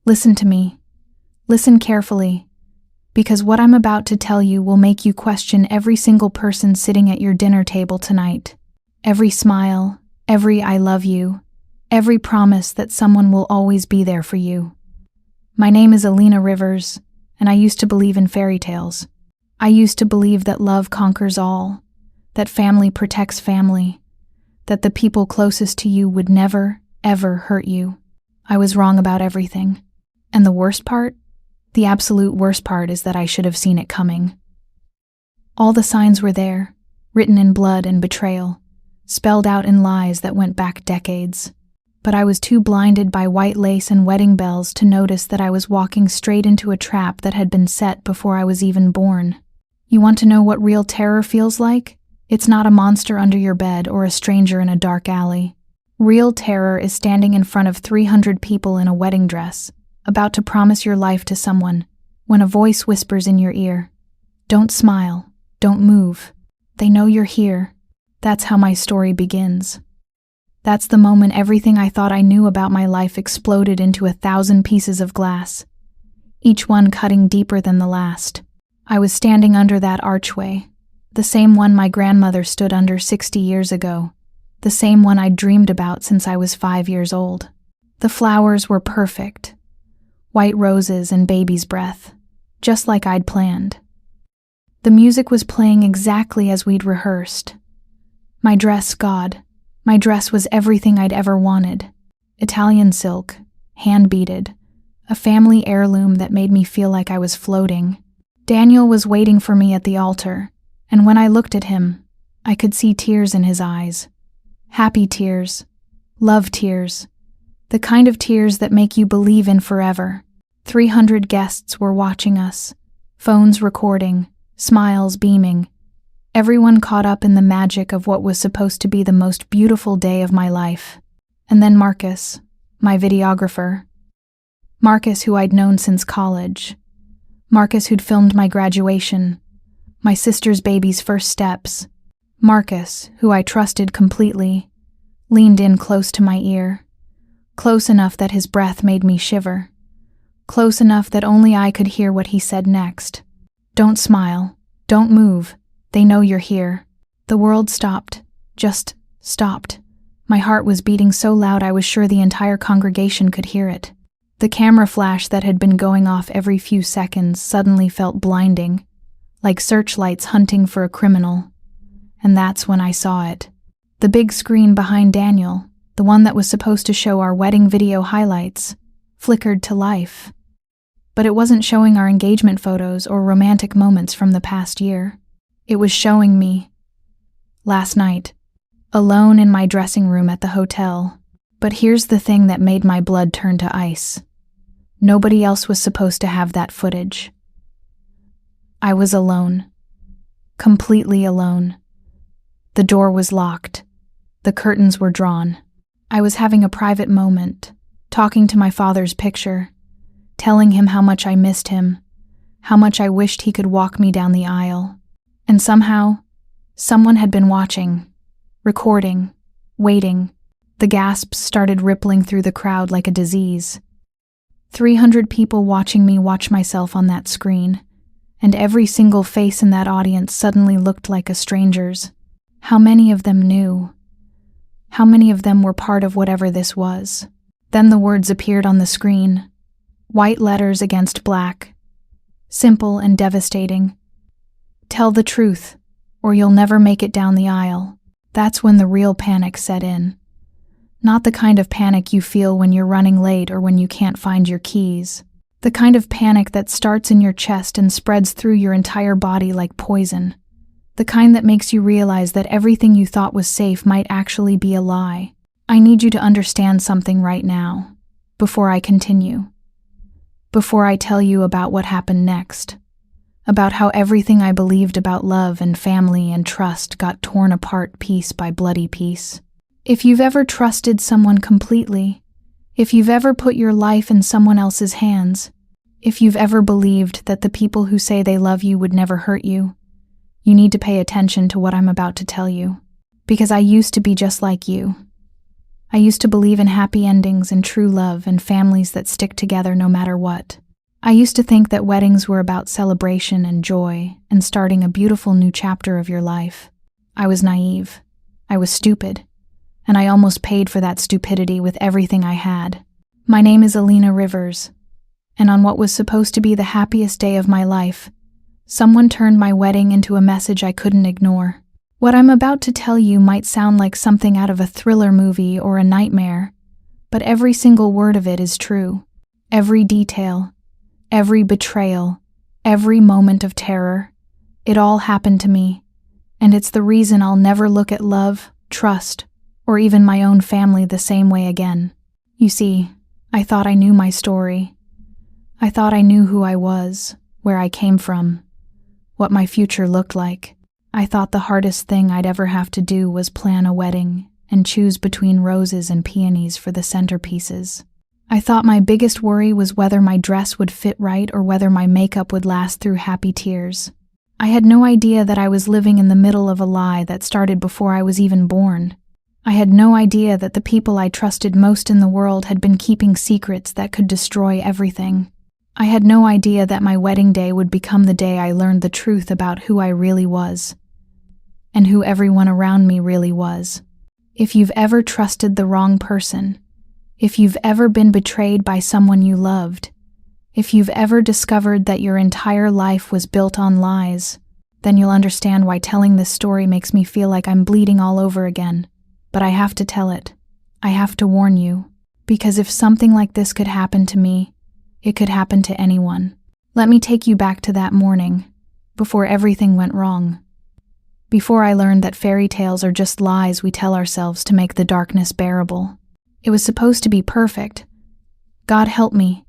Listen to me. Listen carefully, because what I'm about to tell you will make you question every single person sitting at your dinner table tonight. Every smile, every I love you, every promise that someone will always be there for you. My name is Alina Rivers, and I used to believe in fairy tales. I used to believe that love conquers all, that family protects family, that the people closest to you would never, ever hurt you. I was wrong about everything. And the worst part? The absolute worst part is that I should have seen it coming. All the signs were there, written in blood and betrayal, spelled out in lies that went back decades. But I was too blinded by white lace and wedding bells to notice that I was walking straight into a trap that had been set before I was even born. You want to know what real terror feels like? It's not a monster under your bed or a stranger in a dark alley. Real terror is standing in front of 300 people in a wedding dress, about to promise your life to someone, when a voice whispers in your ear, "Don't smile, don't move. They know you're here." That's how my story begins. That's the moment everything I thought I knew about my life exploded into 1,000 pieces of glass, each one cutting deeper than the last. I was standing under that archway, the same one my grandmother stood under 60 years ago, the same one I'd dreamed about since I was 5 years old. The flowers were perfect, white roses and baby's breath, just like I'd planned. The music was playing exactly as we'd rehearsed. My dress, God, my dress was everything I'd ever wanted. Italian silk, hand-beaded, a family heirloom that made me feel like I was floating. Daniel was waiting for me at the altar, and when I looked at him, I could see tears in his eyes. Happy tears, love tears, the kind of tears that make you believe in forever. 300 guests were watching us, phones recording, smiles beaming, everyone caught up in the magic of what was supposed to be the most beautiful day of my life. And then Marcus, my videographer. Marcus, who I'd known since college. Marcus, who'd filmed my graduation, my sister's baby's first steps. Marcus, who I trusted completely, leaned in close to my ear, close enough that his breath made me shiver, close enough that only I could hear what he said next. "Don't smile, don't move, they know you're here." The world stopped, just stopped. My heart was beating so loud I was sure the entire congregation could hear it. The camera flash that had been going off every few seconds suddenly felt blinding, like searchlights hunting for a criminal. And that's when I saw it. The big screen behind Daniel, the one that was supposed to show our wedding video highlights, flickered to life. But it wasn't showing our engagement photos or romantic moments from the past year. It was showing me, last night, alone in my dressing room at the hotel. But here's the thing that made my blood turn to ice. Nobody else was supposed to have that footage. I was alone. Completely alone. The door was locked. The curtains were drawn. I was having a private moment, talking to my father's picture, telling him how much I missed him, how much I wished he could walk me down the aisle. And somehow, someone had been watching, recording, waiting. The gasps started rippling through the crowd like a disease. 300 people watching me watch myself on that screen, and every single face in that audience suddenly looked like a stranger's. How many of them knew? How many of them were part of whatever this was? Then the words appeared on the screen, white letters against black, simple and devastating. "Tell the truth, or you'll never make it down the aisle." That's when the real panic set in. Not the kind of panic you feel when you're running late or when you can't find your keys. The kind of panic that starts in your chest and spreads through your entire body like poison. The kind that makes you realize that everything you thought was safe might actually be a lie. I need you to understand something right now, before I continue. Before I tell you about what happened next. About how everything I believed about love and family and trust got torn apart piece by bloody piece. If you've ever trusted someone completely, if you've ever put your life in someone else's hands, if you've ever believed that the people who say they love you would never hurt you, you need to pay attention to what I'm about to tell you. Because I used to be just like you. I used to believe in happy endings and true love and families that stick together no matter what. I used to think that weddings were about celebration and joy and starting a beautiful new chapter of your life. I was naive. I was stupid. And I almost paid for that stupidity with everything I had. My name is Alina Rivers. And on what was supposed to be the happiest day of my life, someone turned my wedding into a message I couldn't ignore. What I'm about to tell you might sound like something out of a thriller movie or a nightmare, but every single word of it is true. Every detail, every betrayal, every moment of terror, it all happened to me, and it's the reason I'll never look at love, trust, or even my own family the same way again. You see, I thought I knew my story. I thought I knew who I was, where I came from, what my future looked like. I thought the hardest thing I'd ever have to do was plan a wedding and choose between roses and peonies for the centerpieces. I thought my biggest worry was whether my dress would fit right or whether my makeup would last through happy tears. I had no idea that I was living in the middle of a lie that started before I was even born. I had no idea that the people I trusted most in the world had been keeping secrets that could destroy everything. I had no idea that my wedding day would become the day I learned the truth about who I really was, and who everyone around me really was. If you've ever trusted the wrong person, if you've ever been betrayed by someone you loved, if you've ever discovered that your entire life was built on lies, then you'll understand why telling this story makes me feel like I'm bleeding all over again. But I have to tell it. I have to warn you, because if something like this could happen to me, it could happen to anyone. Let me take you back to that morning, before everything went wrong. Before I learned that fairy tales are just lies we tell ourselves to make the darkness bearable. It was supposed to be perfect. God help me.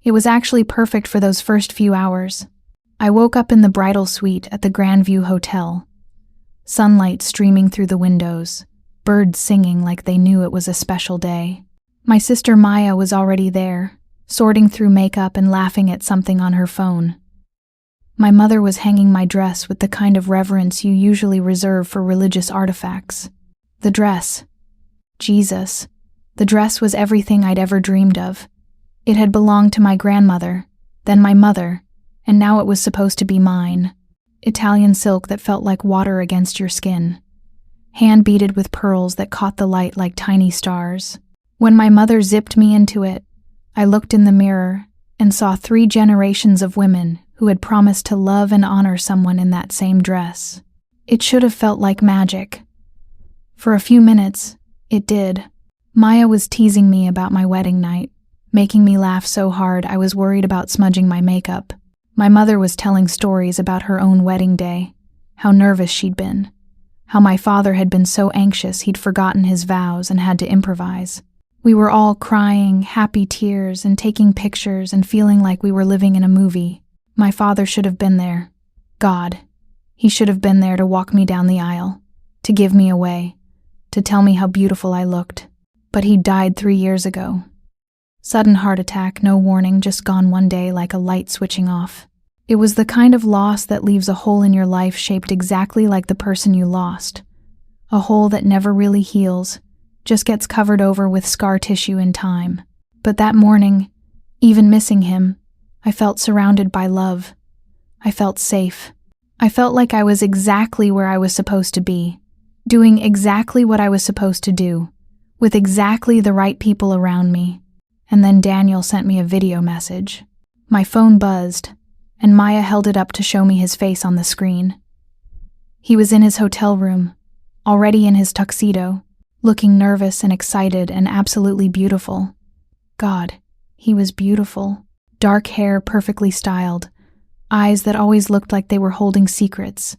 It was actually perfect for those first few hours. I woke up in the bridal suite at the Grandview Hotel. Sunlight streaming through the windows, birds singing like they knew it was a special day. My sister Maya was already there, sorting through makeup and laughing at something on her phone. My mother was hanging my dress with the kind of reverence you usually reserve for religious artifacts. The dress. Jesus. The dress was everything I'd ever dreamed of. It had belonged to my grandmother, then my mother, and now it was supposed to be mine. Italian silk that felt like water against your skin. Hand-beaded with pearls that caught the light like tiny stars. When my mother zipped me into it, I looked in the mirror and saw 3 generations of women who had promised to love and honor someone in that same dress. It should have felt like magic. For a few minutes, it did. Maya was teasing me about my wedding night, making me laugh so hard I was worried about smudging my makeup. My mother was telling stories about her own wedding day, how nervous she'd been, how my father had been so anxious he'd forgotten his vows and had to improvise. We were all crying, happy tears, and taking pictures and feeling like we were living in a movie. My father should have been there. God. He should have been there to walk me down the aisle, to give me away, to tell me how beautiful I looked. But he died 3 years ago. Sudden heart attack, no warning, just gone one day like a light switching off. It was the kind of loss that leaves a hole in your life shaped exactly like the person you lost. A hole that never really heals, just gets covered over with scar tissue in time. But that morning, even missing him, I felt surrounded by love. I felt safe. I felt like I was exactly where I was supposed to be, doing exactly what I was supposed to do, with exactly the right people around me. And then Daniel sent me a video message. My phone buzzed, and Maya held it up to show me his face on the screen. He was in his hotel room, already in his tuxedo, looking nervous and excited and absolutely beautiful. God, he was beautiful. Dark hair perfectly styled, eyes that always looked like they were holding secrets.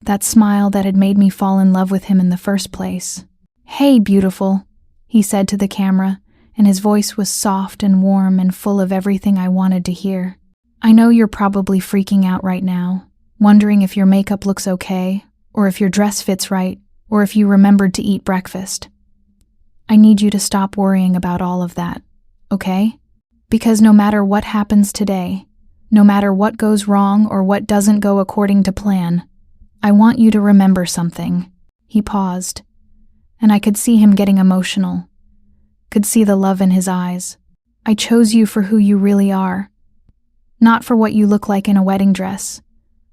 That smile that had made me fall in love with him in the first place. "Hey, beautiful," he said to the camera, and his voice was soft and warm and full of everything I wanted to hear. "I know you're probably freaking out right now, wondering if your makeup looks okay, or if your dress fits right, or if you remembered to eat breakfast. I need you to stop worrying about all of that, okay? Because no matter what happens today, no matter what goes wrong or what doesn't go according to plan, I want you to remember something." He paused, and I could see him getting emotional, could see the love in his eyes. I chose you for who you really are, not for what you look like in a wedding dress,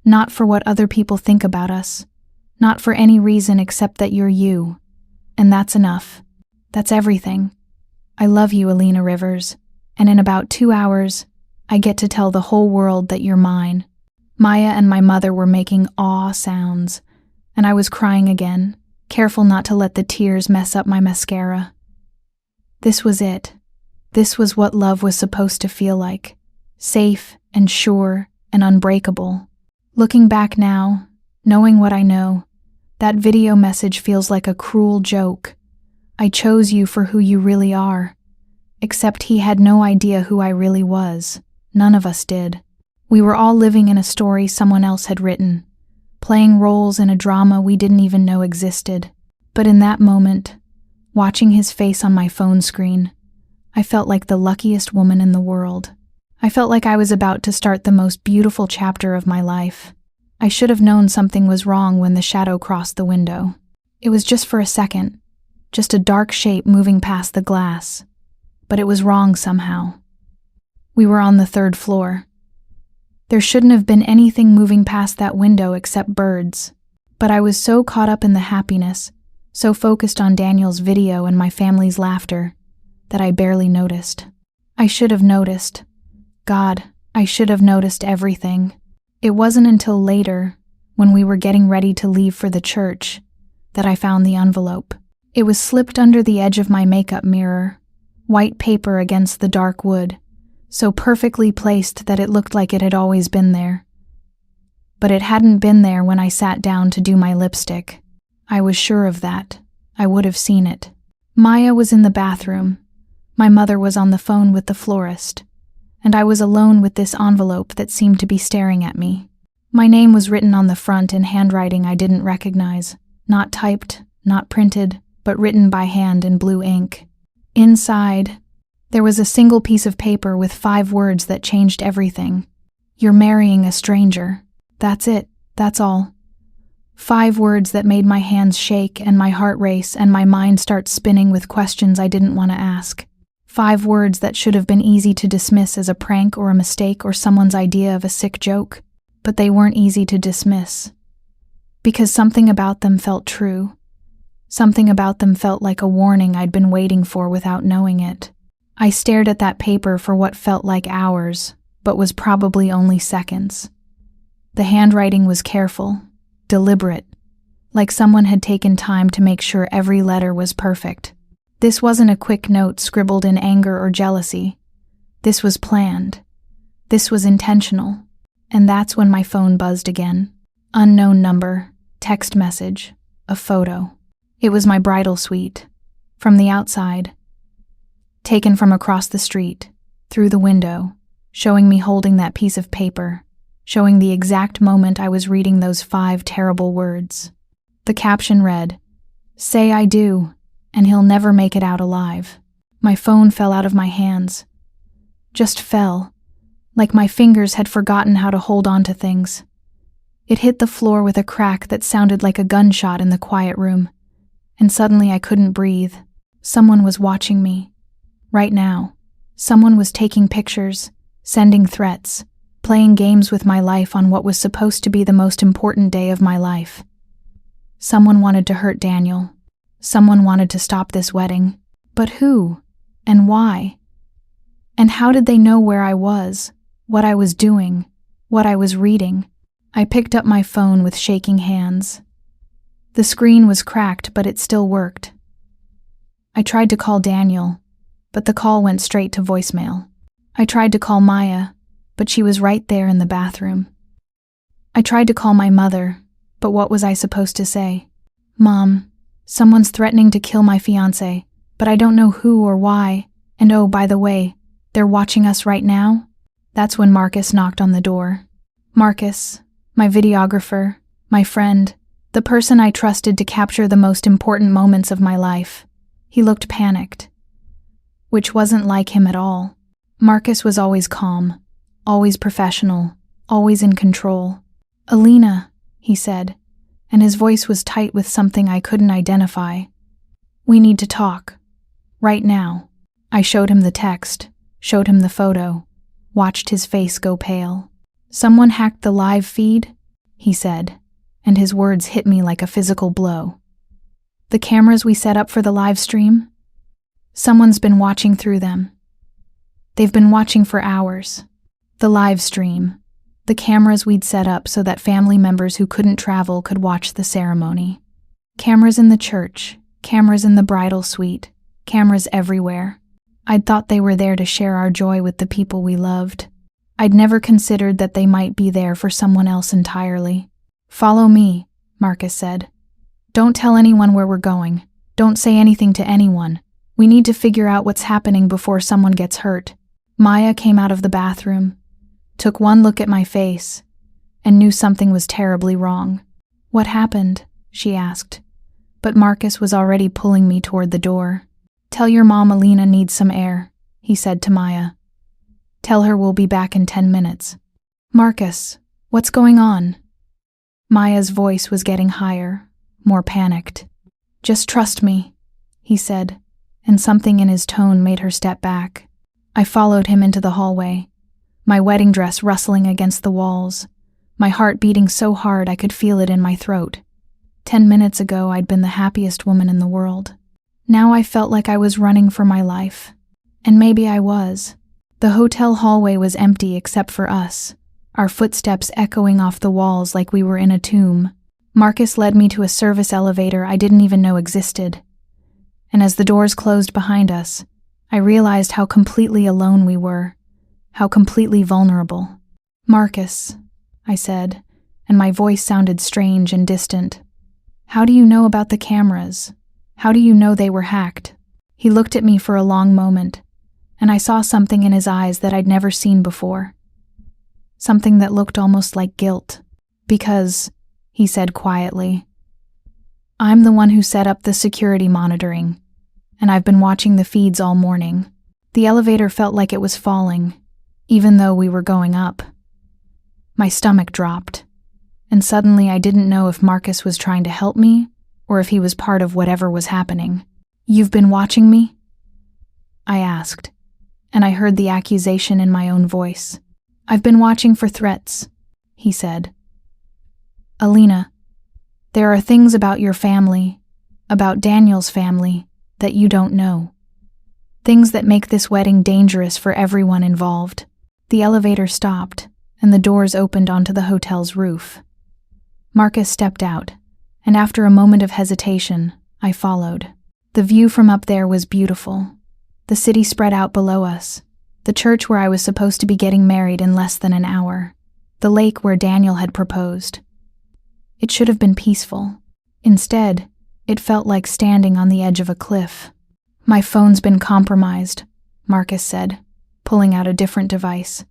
not for what other people think about us, not for any reason except that you're you. And that's enough. That's everything. I love you, Alina Rivers, and in about 2 hours, I get to tell the whole world that you're mine. Maya and my mother were making aw sounds, and I was crying again, careful not to let the tears mess up my mascara. This was it. This was what love was supposed to feel like. Safe and sure and unbreakable. Looking back now, knowing what I know, that video message feels like a cruel joke. I chose you for who you really are. Except he had no idea who I really was. None of us did. We were all living in a story someone else had written, playing roles in a drama we didn't even know existed. But in that moment, watching his face on my phone screen, I felt like the luckiest woman in the world. I felt like I was about to start the most beautiful chapter of my life. I should have known something was wrong when the shadow crossed the window. It was just for a second, just a dark shape moving past the glass. But it was wrong somehow. We were on the 3rd floor. There shouldn't have been anything moving past that window except birds. But I was so caught up in the happiness, so focused on Daniel's video and my family's laughter, that I barely noticed. I should have noticed. God, I should have noticed everything. It wasn't until later, when we were getting ready to leave for the church, that I found the envelope. It was slipped under the edge of my makeup mirror, white paper against the dark wood, so perfectly placed that it looked like it had always been there. But it hadn't been there when I sat down to do my lipstick. I was sure of that. I would have seen it. Maya was in the bathroom. My mother was on the phone with the florist, and I was alone with this envelope that seemed to be staring at me. My name was written on the front in handwriting I didn't recognize, not typed, not printed, but written by hand in blue ink. Inside, there was a single piece of paper with 5 words that changed everything. You're marrying a stranger. That's it. That's all. 5 words that made my hands shake and my heart race and my mind start spinning with questions I didn't want to ask. 5 words that should have been easy to dismiss as a prank or a mistake or someone's idea of a sick joke. But they weren't easy to dismiss. Because something about them felt true. Something about them felt like a warning I'd been waiting for without knowing it. I stared at that paper for what felt like hours, but was probably only seconds. The handwriting was careful, deliberate, like someone had taken time to make sure every letter was perfect. This wasn't a quick note scribbled in anger or jealousy. This was planned. This was intentional. And that's when my phone buzzed again. Unknown number, text message, a photo. It was my bridal suite, from the outside, taken from across the street, through the window, showing me holding that piece of paper, showing the exact moment I was reading those 5 terrible words. The caption read, "Say I do, and he'll never make it out alive." My phone fell out of my hands. Just fell, like my fingers had forgotten how to hold on to things. It hit the floor with a crack that sounded like a gunshot in the quiet room, and suddenly I couldn't breathe. Someone was watching me. Right now. Someone was taking pictures, sending threats, playing games with my life on what was supposed to be the most important day of my life. Someone wanted to hurt Daniel. Someone wanted to stop this wedding. But who? And why? And how did they know where I was, what I was doing, what I was reading? I picked up my phone with shaking hands. The screen was cracked, but it still worked. I tried to call Daniel, but the call went straight to voicemail. I tried to call Maya, but she was right there in the bathroom. I tried to call my mother, but what was I supposed to say? "Mom, someone's threatening to kill my fiancé, but I don't know who or why, and oh, by the way, they're watching us right now?" That's when Marcus knocked on the door. Marcus, my videographer, my friend, the person I trusted to capture the most important moments of my life. He looked panicked, which wasn't like him at all. Marcus was always calm, always professional, always in control. "Alina," he said, and his voice was tight with something I couldn't identify. We need to talk. Right now. I showed him the text, showed him the photo, watched his face go pale. Someone hacked the live feed, he said, and his words hit me like a physical blow. The cameras we set up for the live stream? Someone's been watching through them. They've been watching for hours. The live stream. The cameras we'd set up so that family members who couldn't travel could watch the ceremony. Cameras in the church, cameras in the bridal suite, cameras everywhere. I'd thought they were there to share our joy with the people we loved. I'd never considered that they might be there for someone else entirely. Follow me, Marcus said. Don't tell anyone where we're going. Don't say anything to anyone. We need to figure out what's happening before someone gets hurt. Maya came out of the bathroom, took one look at my face, and knew something was terribly wrong. What happened? She asked. But Marcus was already pulling me toward the door. Tell your mom Alina needs some air, he said to Maya. Tell her we'll be back in 10 minutes. Marcus, what's going on? Maya's voice was getting higher, more panicked. Just trust me, he said, and something in his tone made her step back. I followed him into the hallway, my wedding dress rustling against the walls, my heart beating so hard I could feel it in my throat. 10 minutes ago, I'd been the happiest woman in the world. Now I felt like I was running for my life. And maybe I was. The hotel hallway was empty except for us, our footsteps echoing off the walls like we were in a tomb. Marcus led me to a service elevator I didn't even know existed. And as the doors closed behind us, I realized how completely alone we were, how completely vulnerable. Marcus, I said, and my voice sounded strange and distant. How do you know about the cameras? How do you know they were hacked? He looked at me for a long moment, and I saw something in his eyes that I'd never seen before. Something that looked almost like guilt. Because, he said quietly, I'm the one who set up the security monitoring, and I've been watching the feeds all morning. The elevator felt like it was falling, even though we were going up. My stomach dropped, and suddenly I didn't know if Marcus was trying to help me or if he was part of whatever was happening. You've been watching me? I asked, and I heard the accusation in my own voice. I've been watching for threats, he said. Alina, there are things about your family, about Daniel's family, that you don't know. Things that make this wedding dangerous for everyone involved. The elevator stopped, and the doors opened onto the hotel's roof. Marcus stepped out, and after a moment of hesitation, I followed. The view from up there was beautiful. The city spread out below us, the church where I was supposed to be getting married in less than an hour, the lake where Daniel had proposed. It should have been peaceful. Instead, it felt like standing on the edge of a cliff. My phone's been compromised, Marcus said, pulling out a different device.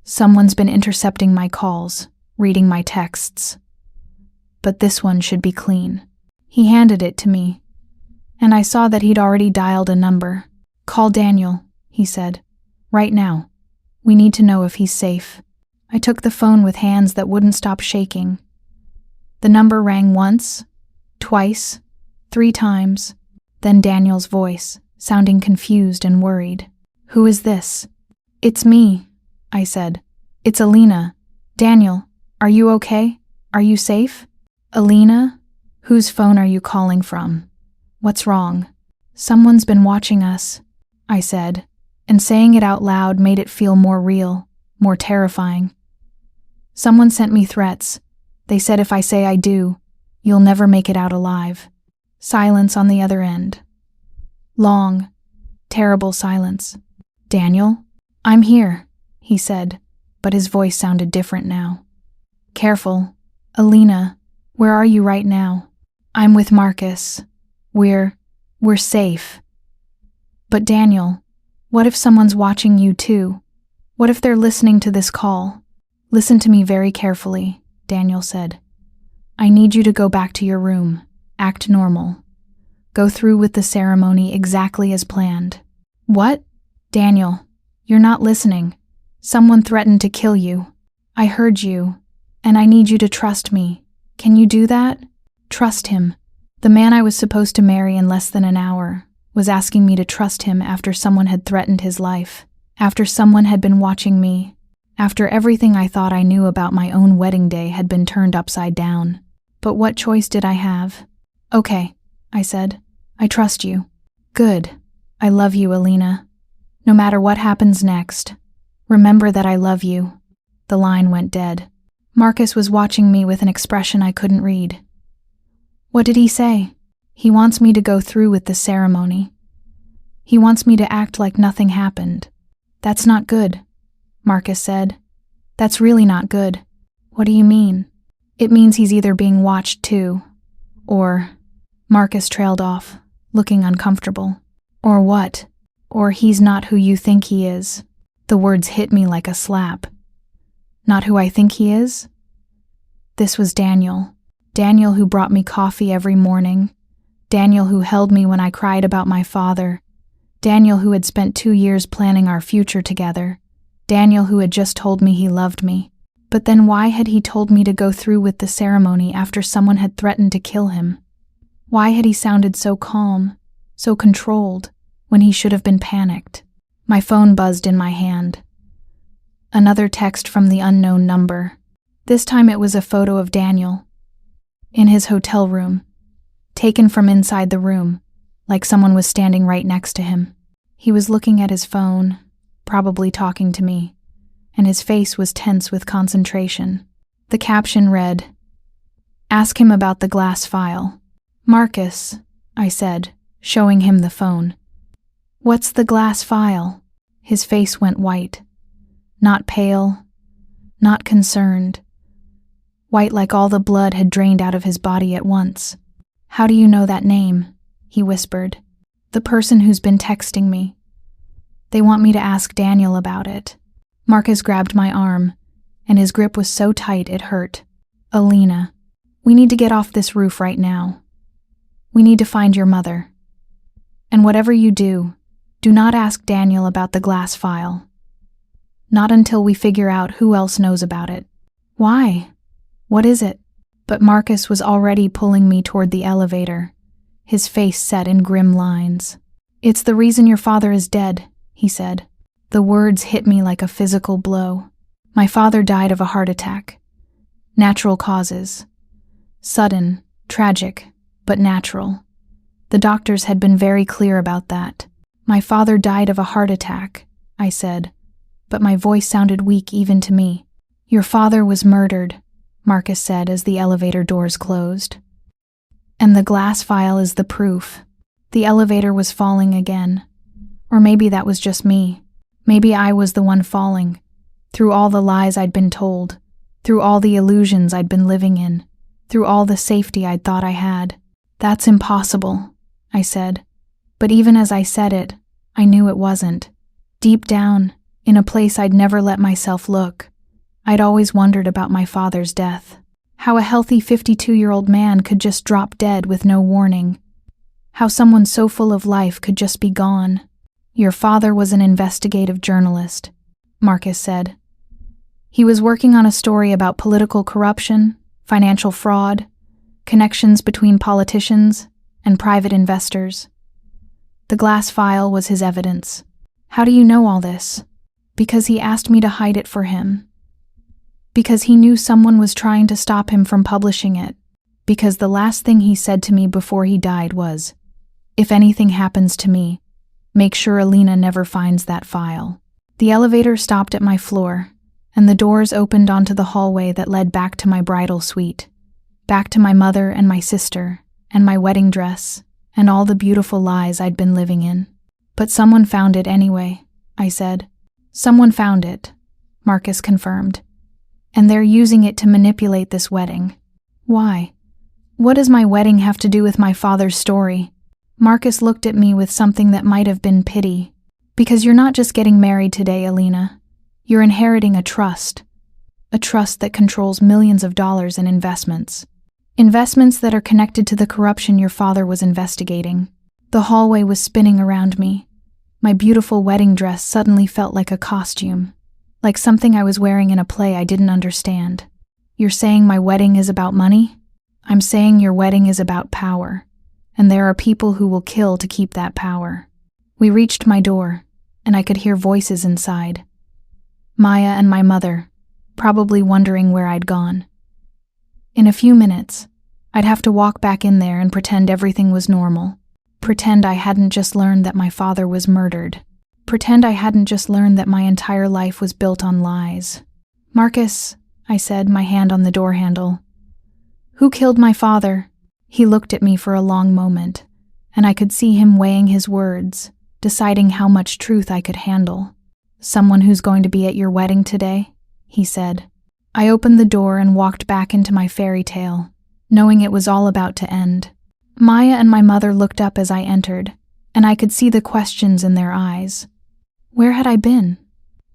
Someone's been intercepting my calls, reading my texts. But this one should be clean. He handed it to me, and I saw that he'd already dialed a number. Call Daniel, he said. Right now. We need to know if he's safe. I took the phone with hands that wouldn't stop shaking. The number rang once, twice, 3 times, then Daniel's voice, sounding confused and worried. Who is this? It's me, I said. It's Alina. Daniel, are you okay? Are you safe? Alina? Whose phone are you calling from? What's wrong? Someone's been watching us, I said, and saying it out loud made it feel more real, more terrifying. Someone sent me threats. They said if I say I do, you'll never make it out alive. Silence on the other end. Long, terrible silence. Daniel? I'm here, he said, but his voice sounded different now. Careful. Alina, where are you right now? I'm with Marcus. We're safe. But Daniel, what if someone's watching you too? What if they're listening to this call? Listen to me very carefully, Daniel said. I need you to go back to your room. Act normal. Go through with the ceremony exactly as planned. What? Daniel, you're not listening. Someone threatened to kill you. I heard you, and I need you to trust me. Can you do that? Trust him. The man I was supposed to marry in less than an hour was asking me to trust him after someone had threatened his life, after someone had been watching me, after everything I thought I knew about my own wedding day had been turned upside down. But what choice did I have? Okay, I said. I trust you. Good. I love you, Alina. No matter what happens next, remember that I love you. The line went dead. Marcus was watching me with an expression I couldn't read. What did he say? He wants me to go through with the ceremony. He wants me to act like nothing happened. That's not good, Marcus said. That's really not good. What do you mean? It means he's either being watched too, or... Marcus trailed off, looking uncomfortable. Or what? Or he's not who you think he is. The words hit me like a slap. Not who I think he is? This was Daniel. Daniel who brought me coffee every morning. Daniel who held me when I cried about my father. Daniel who had spent 2 years planning our future together. Daniel who had just told me he loved me. But then why had he told me to go through with the ceremony after someone had threatened to kill him? Why had he sounded so calm, so controlled, when he should have been panicked? My phone buzzed in my hand. Another text from the unknown number. This time it was a photo of Daniel, in his hotel room, taken from inside the room, like someone was standing right next to him. He was looking at his phone, probably talking to me, and his face was tense with concentration. The caption read, "Ask him about the glass file." "Marcus," I said, showing him the phone. "What's the glass file?" His face went white. Not pale, not concerned. White like all the blood had drained out of his body at once. "How do you know that name?" he whispered. "The person who's been texting me. They want me to ask Daniel about it." Marcus grabbed my arm, and his grip was so tight it hurt. "Alina, we need to get off this roof right now. We need to find your mother. And whatever you do not ask Daniel about the glass file. Not until we figure out who else knows about it." "Why? What is it?" But Marcus was already pulling me toward the elevator, his face set in grim lines. "It's the reason your father is dead," he said. The words hit me like a physical blow. My father died of a heart attack. Natural causes. Sudden, tragic, but natural. The doctors had been very clear about that. "My father died of a heart attack," I said, but my voice sounded weak even to me. "Your father was murdered," Marcus said as the elevator doors closed. "And the glass file is the proof." The elevator was falling again. Or maybe that was just me. Maybe I was the one falling, through all the lies I'd been told, through all the illusions I'd been living in, through all the safety I'd thought I had. "That's impossible," I said. But even as I said it, I knew it wasn't. Deep down, in a place I'd never let myself look, I'd always wondered about my father's death. How a healthy 52-year-old man could just drop dead with no warning. How someone so full of life could just be gone. "Your father was an investigative journalist," Marcus said. "He was working on a story about political corruption, financial fraud, connections between politicians and private investors. The glass file was his evidence." "How do you know all this?" "Because he asked me to hide it for him. Because he knew someone was trying to stop him from publishing it. Because the last thing he said to me before he died was, 'If anything happens to me, make sure Alina never finds that file.'" The elevator stopped at my floor, and the doors opened onto the hallway that led back to my bridal suite, back to my mother and my sister, and my wedding dress, and all the beautiful lies I'd been living in. "But someone found it anyway," I said. "Someone found it," Marcus confirmed. "And they're using it to manipulate this wedding." "Why? What does my wedding have to do with my father's story?" Marcus looked at me with something that might have been pity. "Because you're not just getting married today, Alina. You're inheriting a trust that controls millions of dollars in investments. Investments that are connected to the corruption your father was investigating." The hallway was spinning around me. My beautiful wedding dress suddenly felt like a costume, like something I was wearing in a play I didn't understand. "You're saying my wedding is about money?" "I'm saying your wedding is about power. and there are people who will kill to keep that power. We reached my door, and I could hear voices inside. Maya and my mother, probably wondering where I'd gone. In a few minutes, I'd have to walk back in there and pretend everything was normal. Pretend I hadn't just learned that my father was murdered. Pretend I hadn't just learned that my entire life was built on lies. "Marcus," I said, my hand on the door handle. "Who killed my father?" He looked at me for a long moment, and I could see him weighing his words, deciding how much truth I could handle. "Someone who's going to be at your wedding today," he said. I opened the door and walked back into my fairy tale, knowing it was all about to end. Maya and my mother looked up as I entered, and I could see the questions in their eyes. Where had I been?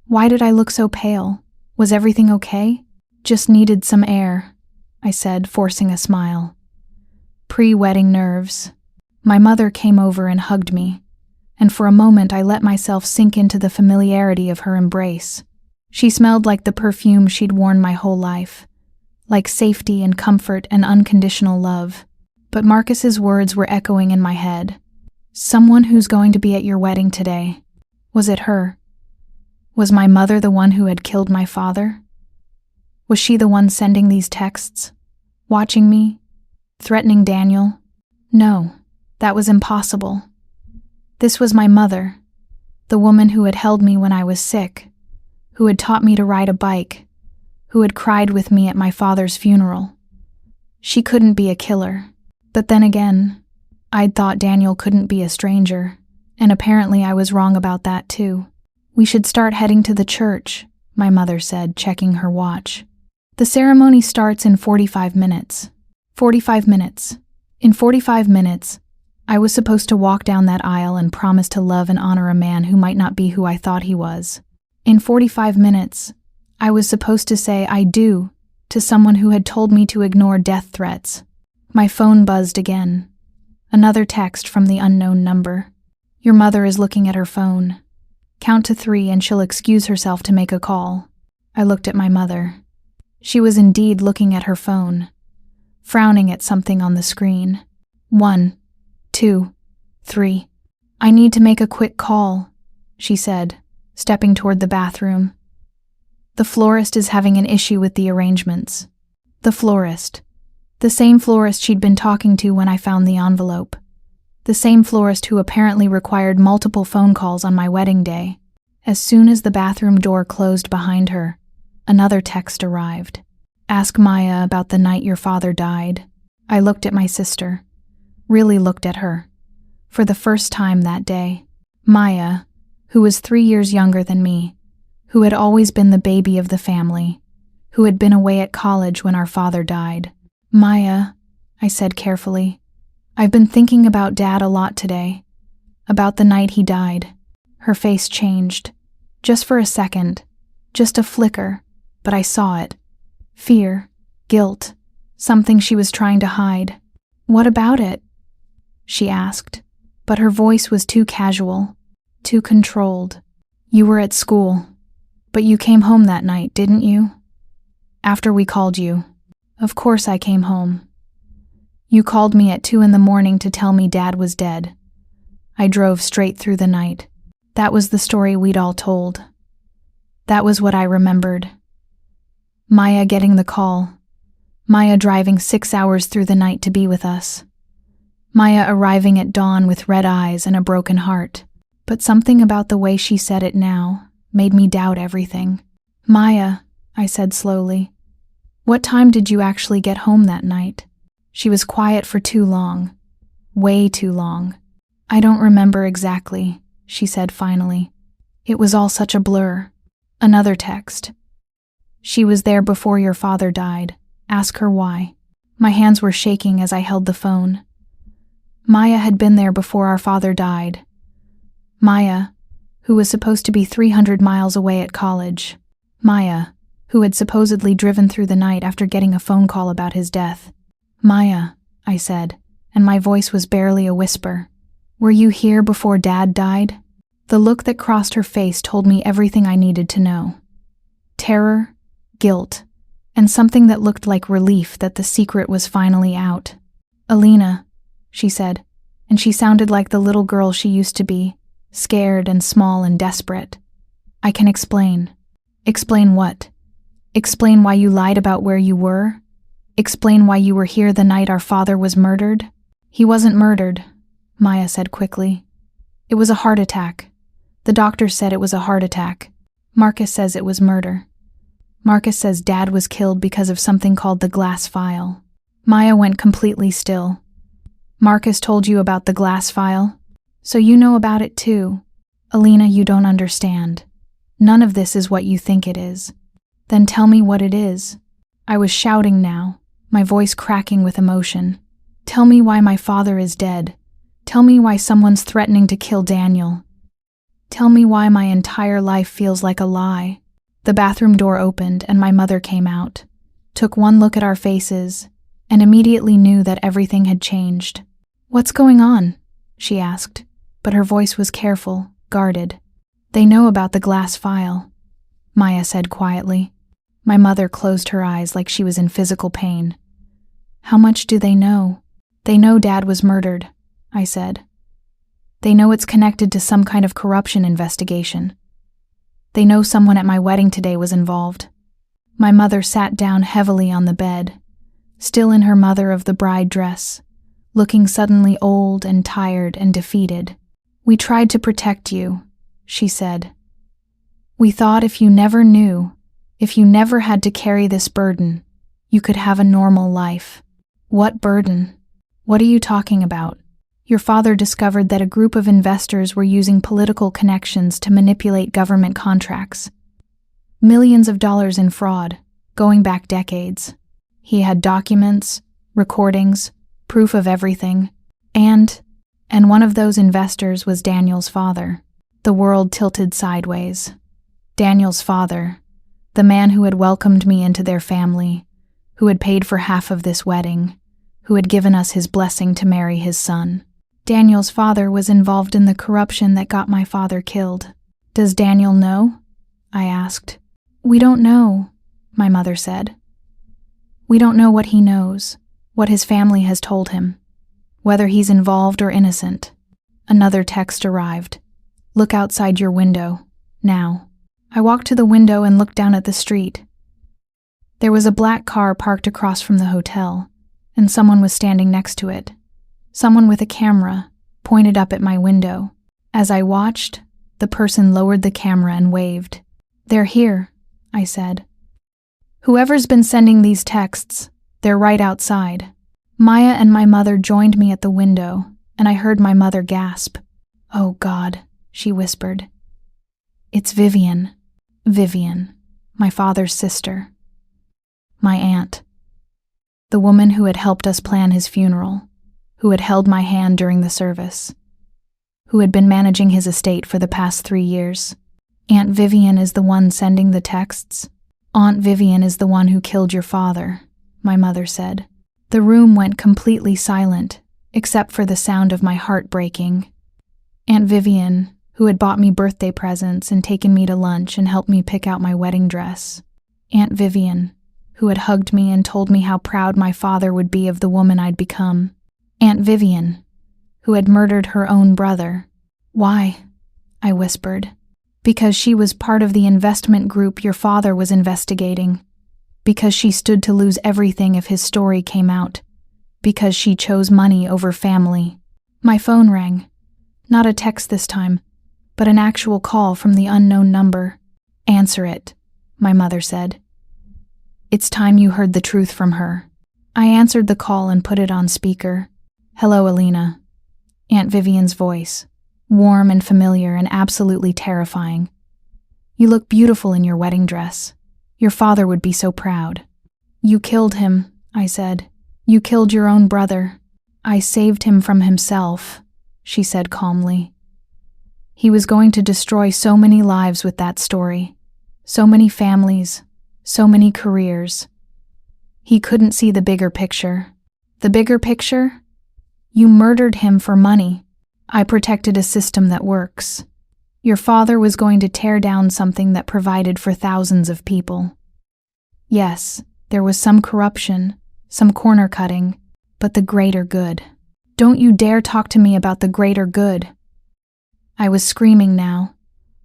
Why did I look so pale? Was everything okay? "Just needed some air," I said, forcing a smile. Pre-wedding nerves. My mother came over and hugged me, and for a moment I let myself sink into the familiarity of her embrace. She smelled like the perfume she'd worn my whole life, like safety and comfort and unconditional love. But Marcus's words were echoing in my head. "Someone who's going to be at your wedding today." Was it her? Was my mother the one who had killed my father? Was she the one sending these texts? Watching me? Threatening Daniel? No, that was impossible. This was my mother, the woman who had held me when I was sick, who had taught me to ride a bike, who had cried with me at my father's funeral. She couldn't be a killer. But then again, I'd thought Daniel couldn't be a stranger, and apparently I was wrong about that too. "We should start heading to the church," my mother said, checking her watch. "The ceremony starts in 45 minutes. 45 minutes. In 45 minutes, I was supposed to walk down that aisle and promise to love and honor a man who might not be who I thought he was. In 45 minutes, I was supposed to say "I do" to someone who had told me to ignore death threats. My phone buzzed again. Another text from the unknown number. "Your mother is looking at her phone. Count to 3 and she'll excuse herself to make a call." I looked at my mother. She was indeed looking at her phone, frowning at something on the screen. 1, 2, 3. "I need to make a quick call," she said, stepping toward the bathroom. "The florist is having an issue with the arrangements." The florist. The same florist she'd been talking to when I found the envelope. The same florist who apparently required multiple phone calls on my wedding day. As soon as the bathroom door closed behind her, another text arrived. "Ask Maya about the night your father died." I looked at my sister. Really looked at her. For the first time that day. Maya, who was 3 years younger than me, who had always been the baby of the family, who had been away at college when our father died. "Maya," I said carefully, "I've been thinking about Dad a lot today, about the night he died." Her face changed, just for a second, just a flicker, but I saw it. Fear, guilt, something she was trying to hide. "What about it?" she asked, but her voice was too casual, too controlled. "You were at school, but you came home that night, didn't you? After we called you." "Of course I came home. You called me at 2 a.m. to tell me Dad was dead. I drove straight through the night. That was the story we'd all told. That was what I remembered. Maya getting the call. Maya driving 6 hours through the night to be with us. Maya arriving at dawn with red eyes and a broken heart. But something about the way she said it now made me doubt everything. "Maya," I said slowly, "what time did you actually get home that night?" She was quiet for too long. Way too long. "I don't remember exactly," she said finally. "It was all such a blur." Another text. "She was there before your father died. Ask her why." My hands were shaking as I held the phone. Maya had been there before our father died. Maya, who was supposed to be 300 miles away at college. Maya, who had supposedly driven through the night after getting a phone call about his death. "Maya," I said, and my voice was barely a whisper. "Were you here before Dad died?" The look that crossed her face told me everything I needed to know. Terror, guilt, and something that looked like relief that the secret was finally out. "Alina," she said, and she sounded like the little girl she used to be, scared and small and desperate. I can explain. Explain what? Explain why you lied about where you were? Explain why you were here the night our father was murdered? He wasn't murdered, Maya said quickly. It was a heart attack. The doctor said it was a heart attack. Marcus says it was murder. Marcus says Dad was killed because of something called the glass file. Maya went completely still. Marcus told you about the glass file? So you know about it too. Alina, you don't understand. None of this is what you think it is. Then tell me what it is. I was shouting now, my voice cracking with emotion. Tell me why my father is dead. Tell me why someone's threatening to kill Daniel. Tell me why my entire life feels like a lie. The bathroom door opened and my mother came out, took one look at our faces, and immediately knew that everything had changed. What's going on? She asked, but her voice was careful, guarded. They know about the glass file, Maya said quietly. My mother closed her eyes like she was in physical pain. How much do they know? They know Dad was murdered, I said. They know it's connected to some kind of corruption investigation. They know someone at my wedding today was involved. My mother sat down heavily on the bed, still in her mother of the bride dress, looking suddenly old and tired and defeated. We tried to protect you, she said. We thought if you never knew, if you never had to carry this burden, you could have a normal life. What burden? What are you talking about? Your father discovered that a group of investors were using political connections to manipulate government contracts. Millions of dollars in fraud, going back decades. He had documents, recordings, proof of everything. And one of those investors was Daniel's father. The world tilted sideways. Daniel's father, the man who had welcomed me into their family, who had paid for half of this wedding, who had given us his blessing to marry his son. Daniel's father was involved in the corruption that got my father killed. Does Daniel know? I asked. We don't know, my mother said. We don't know what he knows, what his family has told him, whether he's involved or innocent. Another text arrived. Look outside your window, now. I walked to the window and looked down at the street. There was a black car parked across from the hotel, and someone was standing next to it. Someone with a camera pointed up at my window. As I watched, the person lowered the camera and waved. They're here, I said. Whoever's been sending these texts, they're right outside. Maya and my mother joined me at the window, and I heard my mother gasp. Oh God, she whispered. It's Vivian. Vivian, my father's sister. My aunt. The woman who had helped us plan his funeral, who had held my hand during the service, who had been managing his estate for the past 3 years. Aunt Vivian is the one sending the texts. Aunt Vivian is the one who killed your father, my mother said. The room went completely silent, except for the sound of my heart breaking. Aunt Vivian, who had bought me birthday presents and taken me to lunch and helped me pick out my wedding dress. Aunt Vivian, who had hugged me and told me how proud my father would be of the woman I'd become. Aunt Vivian, who had murdered her own brother. Why? I whispered. Because she was part of the investment group your father was investigating. Because she stood to lose everything if his story came out. Because she chose money over family. My phone rang. Not a text this time, but an actual call from the unknown number. Answer it, my mother said. It's time you heard the truth from her. I answered the call and put it on speaker. Hello, Alina. Aunt Vivian's voice, warm and familiar and absolutely terrifying. You look beautiful in your wedding dress. Your father would be so proud. You killed him, I said. You killed your own brother. I saved him from himself, she said calmly. He was going to destroy so many lives with that story, so many families, so many careers. He couldn't see the bigger picture. The bigger picture? You murdered him for money. I protected a system that works. Your father was going to tear down something that provided for thousands of people. Yes, there was some corruption, some corner cutting, but the greater good. Don't you dare talk to me about the greater good. I was screaming now,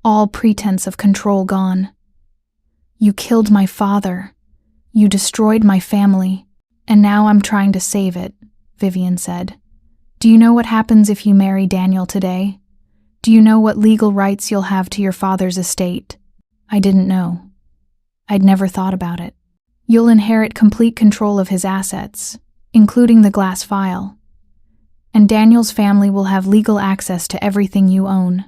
all pretense of control gone. You killed my father. You destroyed my family. And now I'm trying to save it, Vivian said. Do you know what happens if you marry Daniel today? Do you know what legal rights you'll have to your father's estate? I didn't know. I'd never thought about it. You'll inherit complete control of his assets, including the glass file. And Daniel's family will have legal access to everything you own.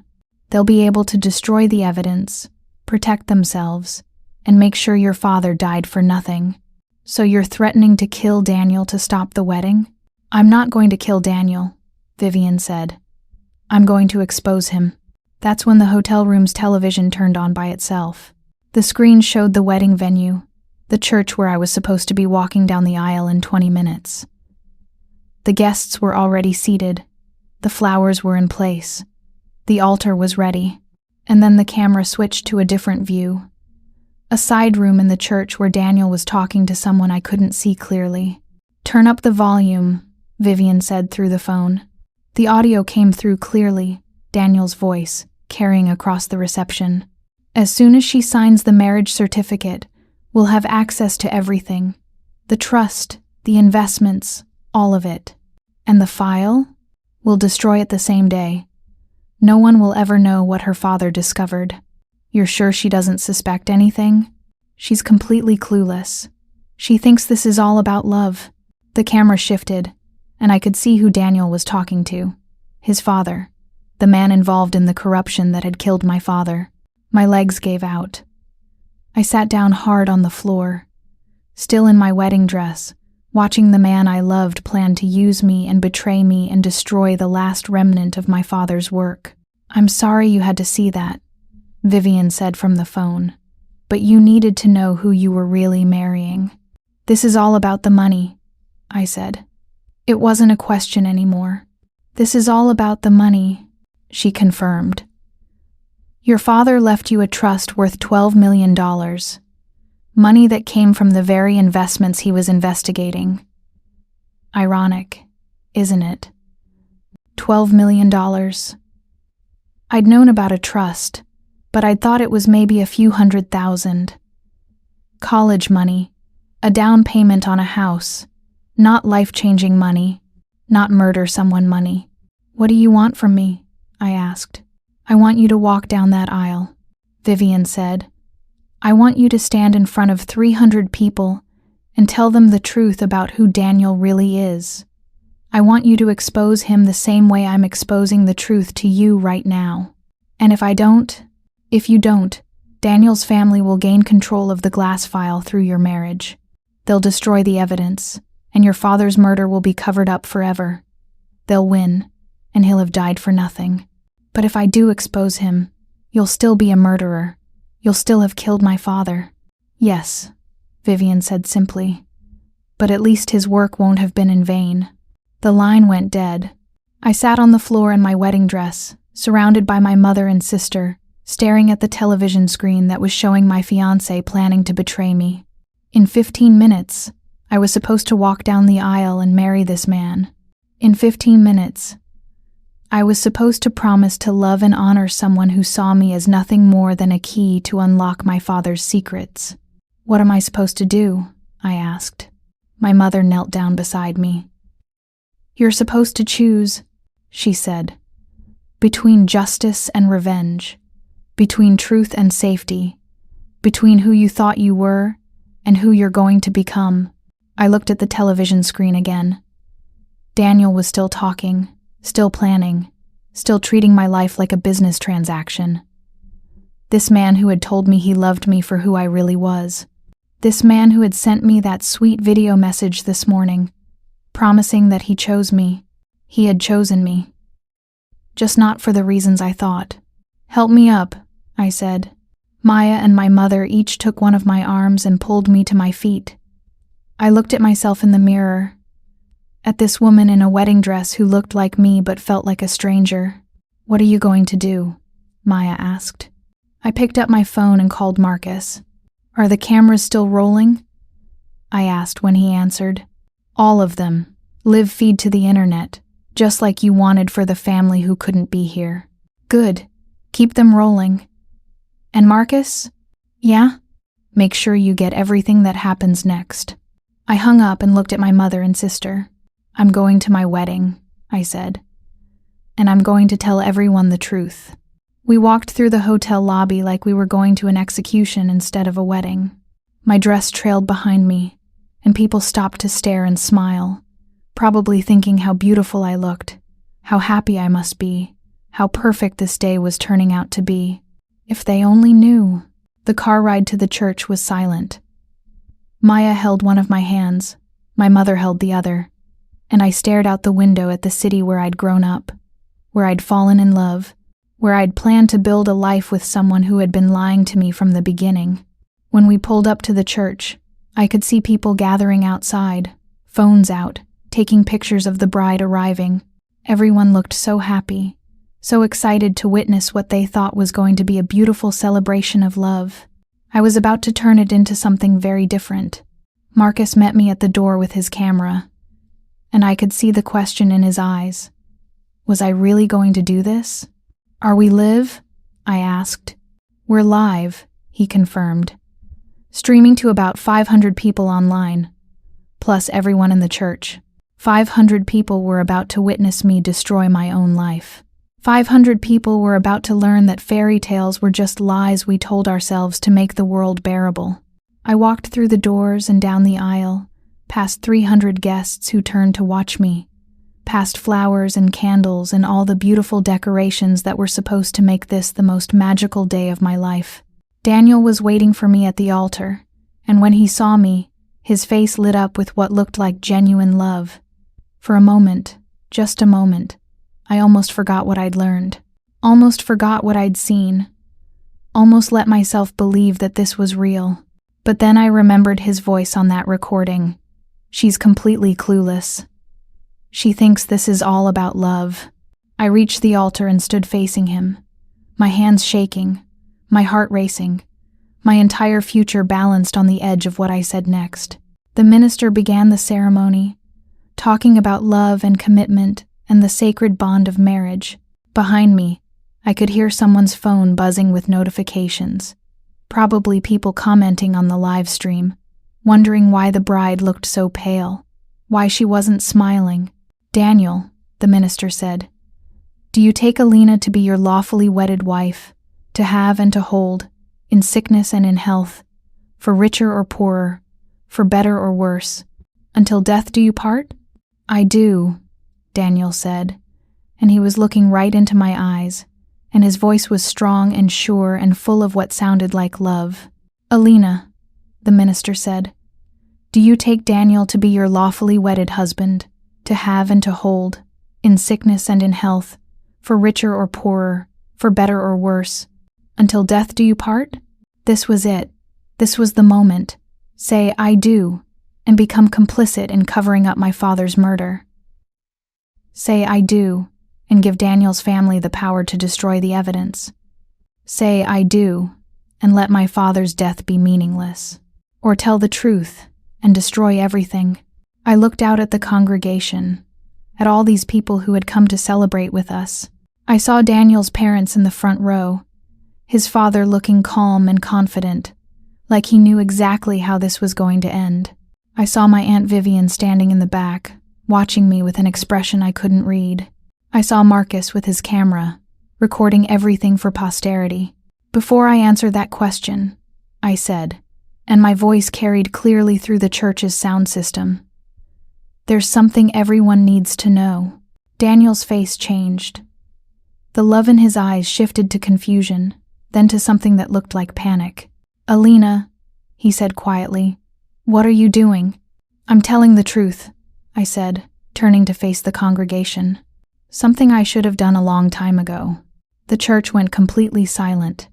They'll be able to destroy the evidence, protect themselves, and make sure your father died for nothing. So you're threatening to kill Daniel to stop the wedding? I'm not going to kill Daniel, Vivian said. I'm going to expose him. That's when the hotel room's television turned on by itself. The screen showed the wedding venue, the church where I was supposed to be walking down the aisle in 20 minutes. The guests were already seated. The flowers were in place. The altar was ready. And then the camera switched to a different view. A side room in the church where Daniel was talking to someone I couldn't see clearly. Turn up the volume, Vivian said through the phone. The audio came through clearly, Daniel's voice, carrying across the reception. As soon as she signs the marriage certificate, we'll have access to everything. The trust, the investments, all of it. And the file? We'll destroy it the same day. No one will ever know what her father discovered. You're sure she doesn't suspect anything? She's completely clueless. She thinks this is all about love. The camera shifted, and I could see who Daniel was talking to. His father. The man involved in the corruption that had killed my father. My legs gave out. I sat down hard on the floor, still in my wedding dress, watching the man I loved plan to use me and betray me and destroy the last remnant of my father's work. I'm sorry you had to see that, Vivian said from the phone, but you needed to know who you were really marrying. This is all about the money, I said. It wasn't a question anymore. This is all about the money, she confirmed. Your father left you a trust worth $12 million. Money that came from the very investments he was investigating. Ironic, isn't it? $12 million. I'd known about a trust, but I'd thought it was maybe a few $100,000. College money, a down payment on a house, not life-changing money, not murder someone money. What do you want from me? I asked. I want you to walk down that aisle, Vivian said. I want you to stand in front of 300 people and tell them the truth about who Daniel really is. I want you to expose him the same way I'm exposing the truth to you right now. And if you don't, Daniel's family will gain control of the glass file through your marriage. They'll destroy the evidence, and your father's murder will be covered up forever. They'll win, and he'll have died for nothing. But if I do expose him, you'll still be a murderer. You'll still have killed my father. Yes, Vivian said simply. But at least his work won't have been in vain. The line went dead. I sat on the floor in my wedding dress, surrounded by my mother and sister, staring at the television screen that was showing my fiancé planning to betray me. In 15 minutes, I was supposed to walk down the aisle and marry this man. In 15 minutes, I was supposed to promise to love and honor someone who saw me as nothing more than a key to unlock my father's secrets. What am I supposed to do? I asked. My mother knelt down beside me. You're supposed to choose, she said, between justice and revenge, between truth and safety, between who you thought you were and who you're going to become. I looked at the television screen again. Daniel was still talking, still planning, still treating my life like a business transaction. This man who had told me he loved me for who I really was. This man who had sent me that sweet video message this morning, promising that he chose me. He had chosen me. Just not for the reasons I thought. Help me up, I said. Maya and my mother each took one of my arms and pulled me to my feet. I looked at myself in the mirror, at this woman in a wedding dress who looked like me but felt like a stranger. What are you going to do? Maya asked. I picked up my phone and called Marcus. Are the cameras still rolling? I asked when he answered. All of them. Live feed to the internet. Just like you wanted for the family who couldn't be here. Good. Keep them rolling. And Marcus? Yeah? Make sure you get everything that happens next. I hung up and looked at my mother and sister. I'm going to my wedding, I said. And I'm going to tell everyone the truth. We walked through the hotel lobby like we were going to an execution instead of a wedding. My dress trailed behind me, and people stopped to stare and smile, probably thinking how beautiful I looked, how happy I must be, how perfect this day was turning out to be. If they only knew. The car ride to the church was silent. Maya held one of my hands, my mother held the other, and I stared out the window at the city where I'd grown up, where I'd fallen in love, where I'd planned to build a life with someone who had been lying to me from the beginning. When we pulled up to the church, I could see people gathering outside, phones out, taking pictures of the bride arriving. Everyone looked so happy, so excited to witness what they thought was going to be a beautiful celebration of love. I was about to turn it into something very different. Marcus met me at the door with his camera, and I could see the question in his eyes. Was I really going to do this? Are we live? I asked. We're live, he confirmed. Streaming to about 500 people online, plus everyone in the church. 500 people were about to witness me destroy my own life. 500 people were about to learn that fairy tales were just lies we told ourselves to make the world bearable. I walked through the doors and down the aisle, past 300 guests who turned to watch me, past flowers and candles and all the beautiful decorations that were supposed to make this the most magical day of my life. Daniel was waiting for me at the altar, and when he saw me, his face lit up with what looked like genuine love. For a moment, just a moment, I almost forgot what I'd learned, almost forgot what I'd seen, almost let myself believe that this was real. But then I remembered his voice on that recording. She's completely clueless. She thinks this is all about love. I reached the altar and stood facing him, my hands shaking, my heart racing, my entire future balanced on the edge of what I said next. The minister began the ceremony, talking about love and commitment and the sacred bond of marriage. Behind me, I could hear someone's phone buzzing with notifications, probably people commenting on the live stream, wondering why the bride looked so pale, why she wasn't smiling. Daniel, the minister said, do you take Alina to be your lawfully wedded wife, to have and to hold, in sickness and in health, for richer or poorer, for better or worse, until death do you part? I do, Daniel said, and he was looking right into my eyes, and his voice was strong and sure and full of what sounded like love. Alina, the minister said, do you take Daniel to be your lawfully wedded husband, to have and to hold, in sickness and in health, for richer or poorer, for better or worse, until death do you part? This was it. This was the moment. Say, I do, and become complicit in covering up my father's murder. Say, I do, and give Daniel's family the power to destroy the evidence. Say, I do, and let my father's death be meaningless. Or tell the truth, and destroy everything. I looked out at the congregation, at all these people who had come to celebrate with us. I saw Daniel's parents in the front row, his father looking calm and confident, like he knew exactly how this was going to end. I saw my Aunt Vivian standing in the back, watching me with an expression I couldn't read. I saw Marcus with his camera, recording everything for posterity. Before I answer that question, I said, and my voice carried clearly through the church's sound system, there's something everyone needs to know. Daniel's face changed. The love in his eyes shifted to confusion, then to something that looked like panic. Alina, he said quietly, what are you doing? I'm telling the truth, I said, turning to face the congregation. Something I should have done a long time ago. The church went completely silent.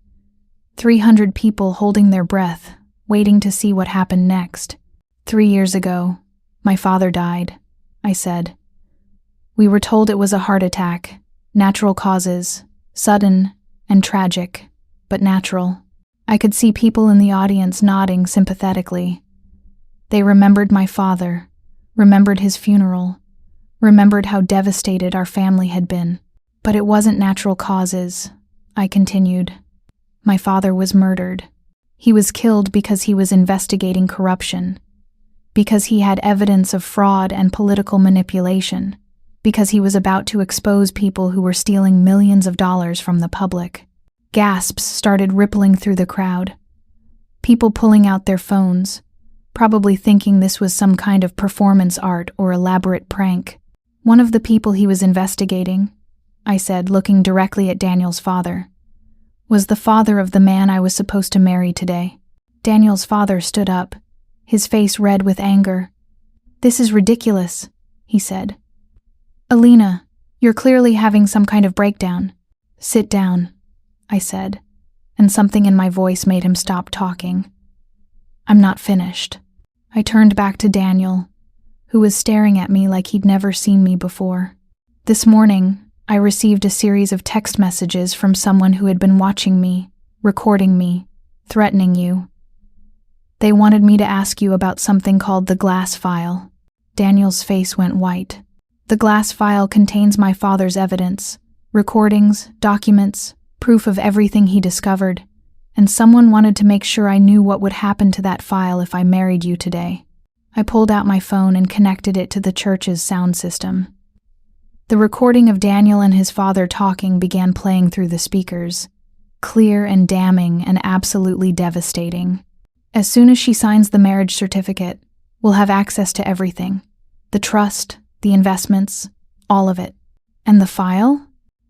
300 people holding their breath, waiting to see what happened next. 3 years ago, my father died, I said. We were told it was a heart attack, natural causes, sudden and tragic, but natural. I could see people in the audience nodding sympathetically. They remembered my father, remembered his funeral, remembered how devastated our family had been. But it wasn't natural causes, I continued. My father was murdered. He was killed because he was investigating corruption, because he had evidence of fraud and political manipulation, because he was about to expose people who were stealing millions of dollars from the public. Gasps started rippling through the crowd. People pulling out their phones, probably thinking this was some kind of performance art or elaborate prank. One of the people he was investigating, I said, looking directly at Daniel's father, was the father of the man I was supposed to marry today. Daniel's father stood up, his face red with anger. "This is ridiculous," he said. "Alina, you're clearly having some kind of breakdown." "Sit down," I said, and something in my voice made him stop talking. "I'm not finished." I turned back to Daniel, who was staring at me like he'd never seen me before. "This morning, I received a series of text messages from someone who had been watching me, recording me, threatening you. They wanted me to ask you about something called the glass file." Daniel's face went white. "The glass file contains my father's evidence, recordings, documents, proof of everything he discovered, and someone wanted to make sure I knew what would happen to that file if I married you today." I pulled out my phone and connected it to the church's sound system. The recording of Daniel and his father talking began playing through the speakers, clear and damning and absolutely devastating. "As soon as she signs the marriage certificate, we'll have access to everything. The trust, the investments, all of it. And the file?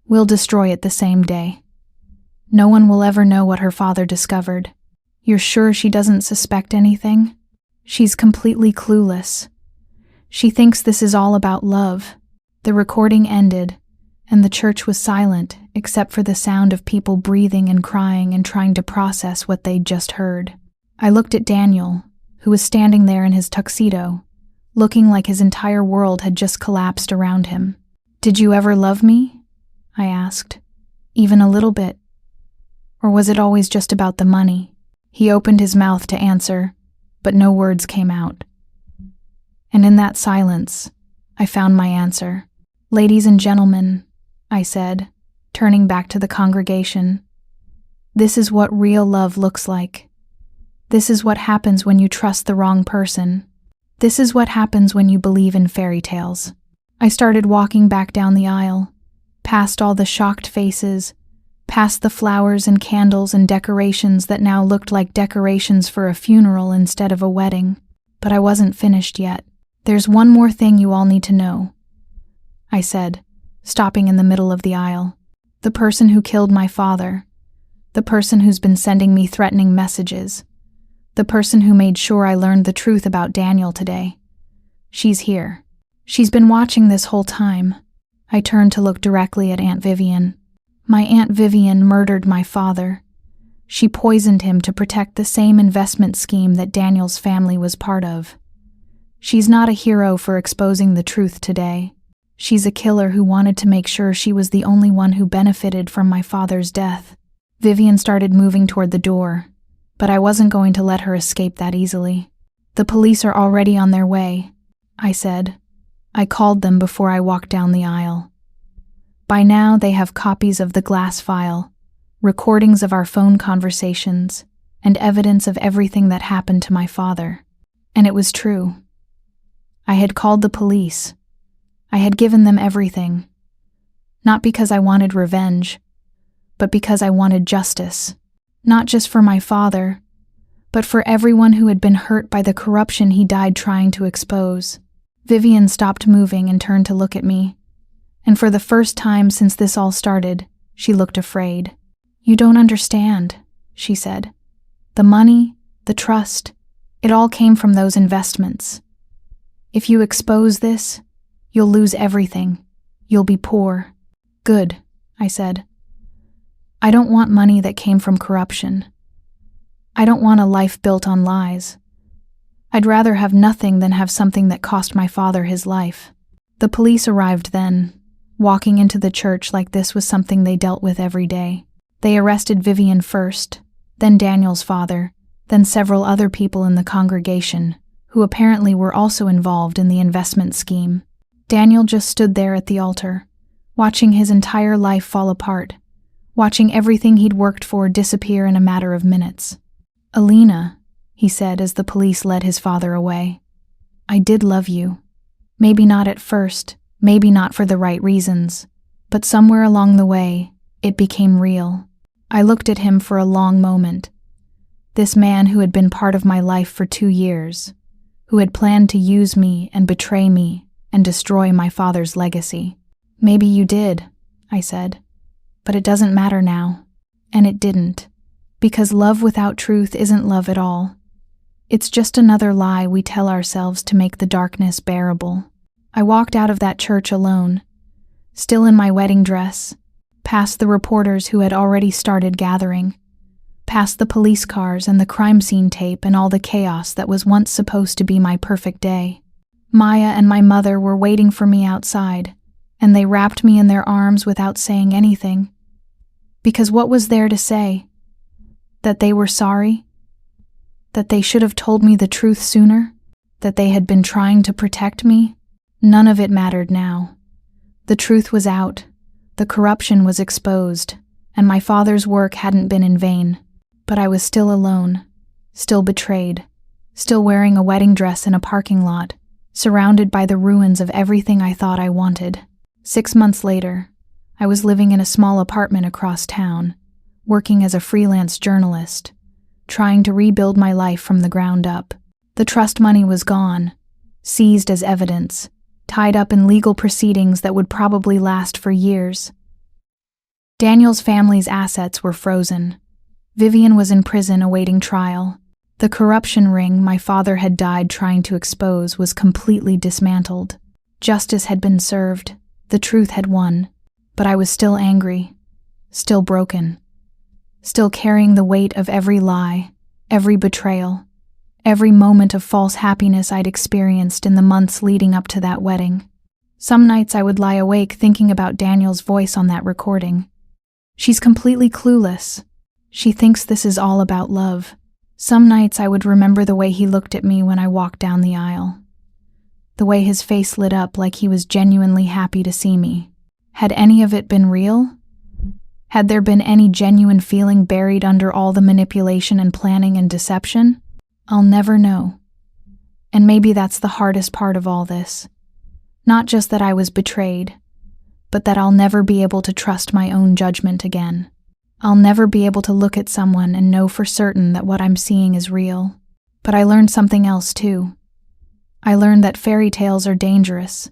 We'll destroy it the same day. No one will ever know what her father discovered. You're sure she doesn't suspect anything? She's completely clueless. She thinks this is all about love." The recording ended, and the church was silent except for the sound of people breathing and crying and trying to process what they'd just heard. I looked at Daniel, who was standing there in his tuxedo, looking like his entire world had just collapsed around him. "Did you ever love me?" I asked. "Even a little bit? Or was it always just about the money?" He opened his mouth to answer, but no words came out. And in that silence, I found my answer. "Ladies and gentlemen," I said, turning back to the congregation, "this is what real love looks like. This is what happens when you trust the wrong person. This is what happens when you believe in fairy tales." I started walking back down the aisle, past all the shocked faces, past the flowers and candles and decorations that now looked like decorations for a funeral instead of a wedding. But I wasn't finished yet. "There's one more thing you all need to know," I said, stopping in the middle of the aisle. "The person who killed my father, the person who's been sending me threatening messages, the person who made sure I learned the truth about Daniel today. She's here. She's been watching this whole time." I turned to look directly at Aunt Vivian. "My Aunt Vivian murdered my father. She poisoned him to protect the same investment scheme that Daniel's family was part of. She's not a hero for exposing the truth today. She's a killer who wanted to make sure she was the only one who benefited from my father's death." Vivian started moving toward the door, but I wasn't going to let her escape that easily. "The police are already on their way," I said. I called them before I walked down the aisle. "By now they have copies of the glass file, recordings of our phone conversations, and evidence of everything that happened to my father." And it was true. I had called the police. I had given them everything. Not because I wanted revenge, but because I wanted justice. Not just for my father, but for everyone who had been hurt by the corruption he died trying to expose. Vivian stopped moving and turned to look at me, and for the first time since this all started, she looked afraid. "You don't understand," she said. "The money, the trust, it all came from those investments. If you expose this, you'll lose everything. You'll be poor." "Good," I said. "I don't want money that came from corruption. I don't want a life built on lies. I'd rather have nothing than have something that cost my father his life." The police arrived then, walking into the church like this was something they dealt with every day. They arrested Vivian first, then Daniel's father, then several other people in the congregation, who apparently were also involved in the investment scheme. Daniel just stood there at the altar, watching his entire life fall apart, watching everything he'd worked for disappear in a matter of minutes. "Alina," he said as the police led his father away, "I did love you. Maybe not at first, maybe not for the right reasons, but somewhere along the way, it became real." I looked at him for a long moment. This man who had been part of my life for 2 years, who had planned to use me and betray me and destroy my father's legacy. "Maybe you did," I said, "but it doesn't matter now." And it didn't, because love without truth isn't love at all. It's just another lie we tell ourselves to make the darkness bearable. I walked out of that church alone, still in my wedding dress, past the reporters who had already started gathering, past the police cars and the crime scene tape and all the chaos that was once supposed to be my perfect day. Maya and my mother were waiting for me outside, and they wrapped me in their arms without saying anything. Because what was there to say? That they were sorry? That they should have told me the truth sooner? That they had been trying to protect me? None of it mattered now. The truth was out, the corruption was exposed, and my father's work hadn't been in vain. But I was still alone, still betrayed, still wearing a wedding dress in a parking lot, surrounded by the ruins of everything I thought I wanted. 6 months later, I was living in a small apartment across town, working as a freelance journalist, trying to rebuild my life from the ground up. The trust money was gone, seized as evidence, tied up in legal proceedings that would probably last for years. Daniel's family's assets were frozen. Vivian was in prison awaiting trial. The corruption ring my father had died trying to expose was completely dismantled. Justice had been served. The truth had won. But I was still angry, still broken, still carrying the weight of every lie, every betrayal, every moment of false happiness I'd experienced in the months leading up to that wedding. Some nights I would lie awake thinking about Daniel's voice on that recording. "She's completely clueless. She thinks this is all about love." Some nights I would remember the way he looked at me when I walked down the aisle. The way his face lit up like he was genuinely happy to see me. Had any of it been real? Had there been any genuine feeling buried under all the manipulation and planning and deception? I'll never know. And maybe that's the hardest part of all this. Not just that I was betrayed, but that I'll never be able to trust my own judgment again. I'll never be able to look at someone and know for certain that what I'm seeing is real. But I learned something else too. I learned that fairy tales are dangerous.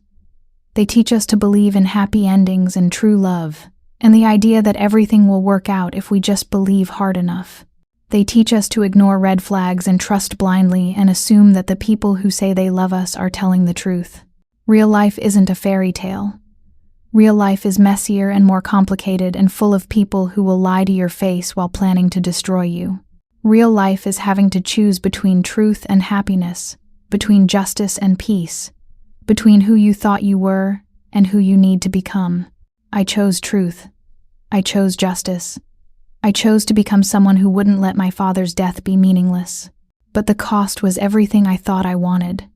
They teach us to believe in happy endings and true love, and the idea that everything will work out if we just believe hard enough. They teach us to ignore red flags and trust blindly and assume that the people who say they love us are telling the truth. Real life isn't a fairy tale. Real life is messier and more complicated and full of people who will lie to your face while planning to destroy you. Real life is having to choose between truth and happiness, between justice and peace, between who you thought you were and who you need to become. I chose truth. I chose justice. I chose to become someone who wouldn't let my father's death be meaningless. But the cost was everything I thought I wanted.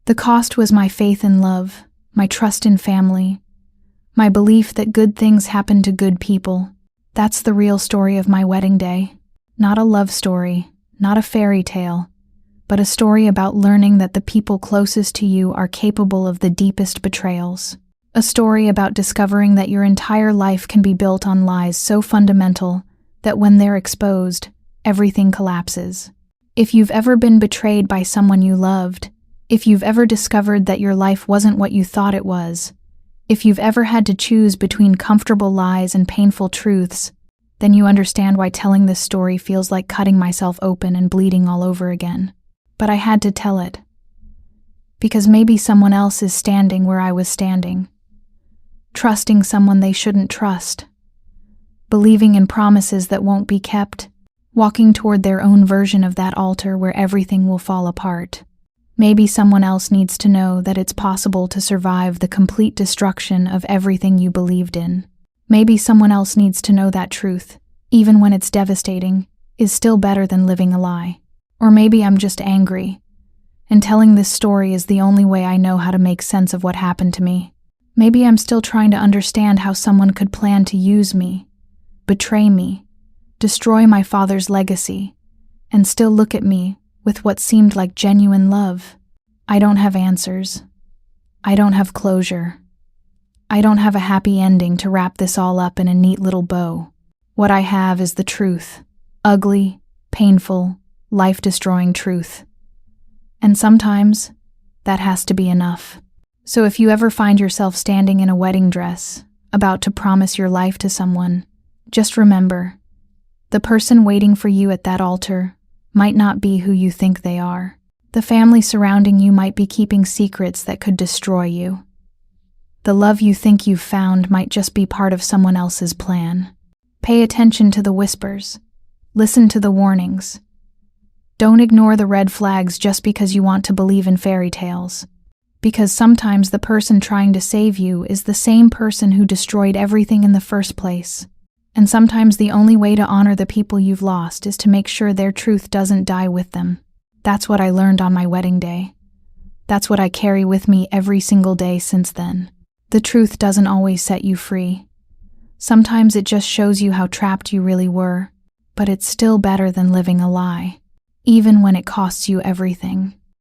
The cost was my faith in love, my trust in family, my belief that good things happen to good people. That's the real story of my wedding day. Not a love story, not a fairy tale, but a story about learning that the people closest to you are capable of the deepest betrayals. A story about discovering that your entire life can be built on lies so fundamental that when they're exposed, everything collapses. If you've ever been betrayed by someone you loved, if you've ever discovered that your life wasn't what you thought it was, if you've ever had to choose between comfortable lies and painful truths, then you understand why telling this story feels like cutting myself open and bleeding all over again. But I had to tell it. Because maybe someone else is standing where I was standing. Trusting someone they shouldn't trust. Believing in promises that won't be kept. Walking toward their own version of that altar where everything will fall apart. Maybe someone else needs to know that it's possible to survive the complete destruction of everything you believed in. Maybe someone else needs to know that truth, even when it's devastating, is still better than living a lie. Or maybe I'm just angry, and telling this story is the only way I know how to make sense of what happened to me. Maybe I'm still trying to understand how someone could plan to use me, betray me, destroy my father's legacy, and still look at me with what seemed like genuine love. I don't have answers. I don't have closure. I don't have a happy ending to wrap this all up in a neat little bow. What I have is the truth. Ugly, painful, life-destroying truth. And sometimes, that has to be enough. So if you ever find yourself standing in a wedding dress, about to promise your life to someone, just remember, the person waiting for you at that altar might not be who you think they are. The family surrounding you might be keeping secrets that could destroy you. The love you think you've found might just be part of someone else's plan. Pay attention to the whispers. Listen to the warnings. Don't ignore the red flags just because you want to believe in fairy tales. Because sometimes the person trying to save you is the same person who destroyed everything in the first place. And sometimes the only way to honor the people you've lost is to make sure their truth doesn't die with them. That's what I learned on my wedding day. That's what I carry with me every single day since then. The truth doesn't always set you free. Sometimes it just shows you how trapped you really were, but it's still better than living a lie, even when it costs you everything.